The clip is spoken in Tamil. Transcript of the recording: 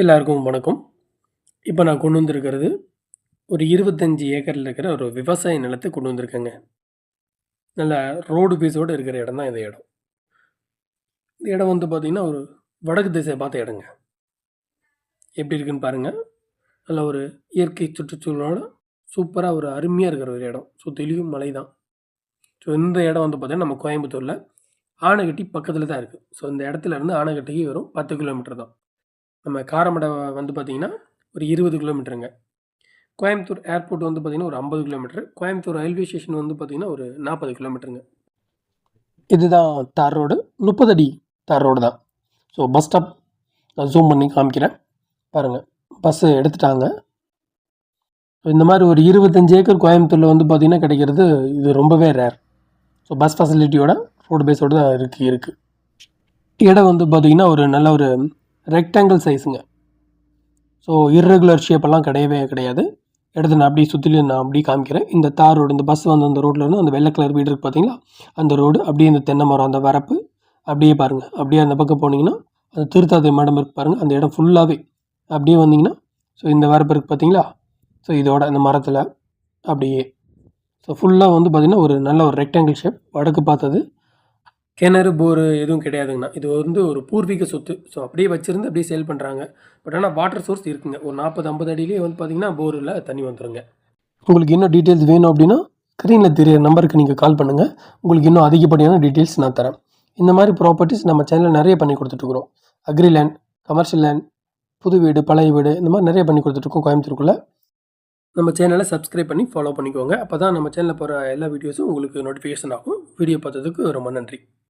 எல்லாருக்கும் வணக்கம். இப்போ நான் கொண்டு வந்திருக்கிறது ஒரு 25 ஏக்கர்ல இருக்கிற ஒரு விவசாய நிலத்த கொண்டு வந்திருக்கேங்க. நல்ல ரோடு பேஸோட இருக்கிற இடம் தான் இந்த இடம். இந்த இடம் வந்து பார்த்தீங்கன்னா, ஒரு வடக்கு திசைய பார்த்த இடங்க. எப்படி இருக்குன்னு பாருங்க. நல்ல ஒரு இயற்கை சுற்றுச்சூழலோட சூப்பரா ஒரு அருமையா இருக்கிற ஒரு இடம். சுத்திலும் மலை தான். ஸோ இந்த இடம் வந்து பார்த்தீங்கன்னா, நம்ம கோயம்புத்தூர்ல ஆனைக்கட்டி பக்கத்தில தான் இருக்கு. ஸோ இந்த இடத்துல இருந்து ஆனைக்கட்டிக்கு வெறும் 10 கிலோமீட்டர் தான். நம்ம காரமடை வந்து பார்த்தீங்கன்னா, ஒரு 20 கிலோமீட்டருங்க. கோயம்புத்தூர் ஏர்போர்ட் வந்து பார்த்தீங்கன்னா, ஒரு 50 கிலோமீட்டர். கோயம்புத்தூர் ரயில்வே ஸ்டேஷன் வந்து பார்த்தீங்கன்னா, ஒரு 40 கிலோமீட்டருங்க. இதுதான் தார் ரோடு. 30 அடி தார் ரோடு தான். ஸோ பஸ் ஸ்டாப் நான் ஜூம் பண்ணி காமிக்கிறேன். பாருங்கள், பஸ்ஸு எடுத்துட்டாங்க. இந்த மாதிரி ஒரு 25 ஏக்கர் கோயம்புத்தூரில் வந்து பார்த்தீங்கன்னா கிடைக்கிறது இது ரொம்பவே ரேர். ஸோ பஸ் ஃபெசிலிட்டியோட ரோடு பேஸோடு தான் இருக்குது. இடம் வந்து பார்த்தீங்கன்னா ஒரு நல்ல ஒரு ரெக்டாங்கிள் சைஸுங்க. ஸோ இர்ரெகுலர் ஷேப்பெல்லாம் கிடையவே கிடையாது. இடத்த நான் அப்படியே சுற்றிலும் நான் அப்படியே காமிக்கிறேன். இந்த தார் ரோடு, இந்த பஸ் வந்து அந்த ரோட்டில் இருந்து அந்த வெள்ளை கலர் வீடு இருக்குது பார்த்தீங்களா, அந்த ரோடு அப்படியே இந்த தென்னை மரம், அந்த வரப்பு அப்படியே பாருங்கள். அப்படியே அந்த பக்கம் போனீங்கன்னா அந்த திருத்தாதை மடம் இருக்குது பாருங்கள். அந்த இடம் ஃபுல்லாகவே அப்படியே வந்தீங்கன்னா, ஸோ இந்த வரப்பு இருக்குது பார்த்தீங்களா, ஸோ இதோட இந்த மரத்தில் அப்படியே ஸோ ஃபுல்லாக வந்து பார்த்திங்கன்னா ஒரு நல்ல ஒரு ரெக்டாங்கிள் ஷேப். வடக்கு பார்த்தது. கிணறு, போரு எதுவும் கிடையாதுங்கண்ணா. இது வந்து ஒரு பூர்வீக சொத்து. ஸோ அப்படியே வச்சுருந்து அப்படியே சேல் பண்ணுறாங்க. பட் ஆனால் வாட்டர் சோர்ஸ் இருக்குங்க. ஒரு 40, 50 அடியிலே வந்து பார்த்திங்கன்னா போரில் தண்ணி வந்துருங்க. உங்களுக்கு இன்னும் டீட்டெயில்ஸ் வேணும் அப்படின்னா ஸ்க்ரீனில் தெரியிற நம்பருக்கு நீங்கள் கால் பண்ணுங்கள். உங்களுக்கு இன்னும் அதிகப்படியான டீட்டெயில்ஸ் நான் தரேன். இந்த மாதிரி ப்ராப்பர்ட்டிஸ் நம்ம சேனலில் நிறைய பண்ணி கொடுத்துட்ருக்குறோம். அக்ரி லேண்ட், கமர்ஷியல் லேண்ட், புது வீடு, பழைய வீடு, இந்த மாதிரி நிறைய பண்ணி கொடுத்துட்ருக்கோம் கோயம்புத்தூருக்குள்ளே. நம்ம சேனலை சப்ஸ்கிரைப் பண்ணி ஃபாலோ பண்ணிக்கோங்க. அப்போ தான் நம்ம சேனலில் போகிற எல்லா வீடியோஸும் உங்களுக்கு நோட்டிஃபிகேஷன் ஆகும். வீடியோ பார்த்ததுக்கு ரொம்ப நன்றி.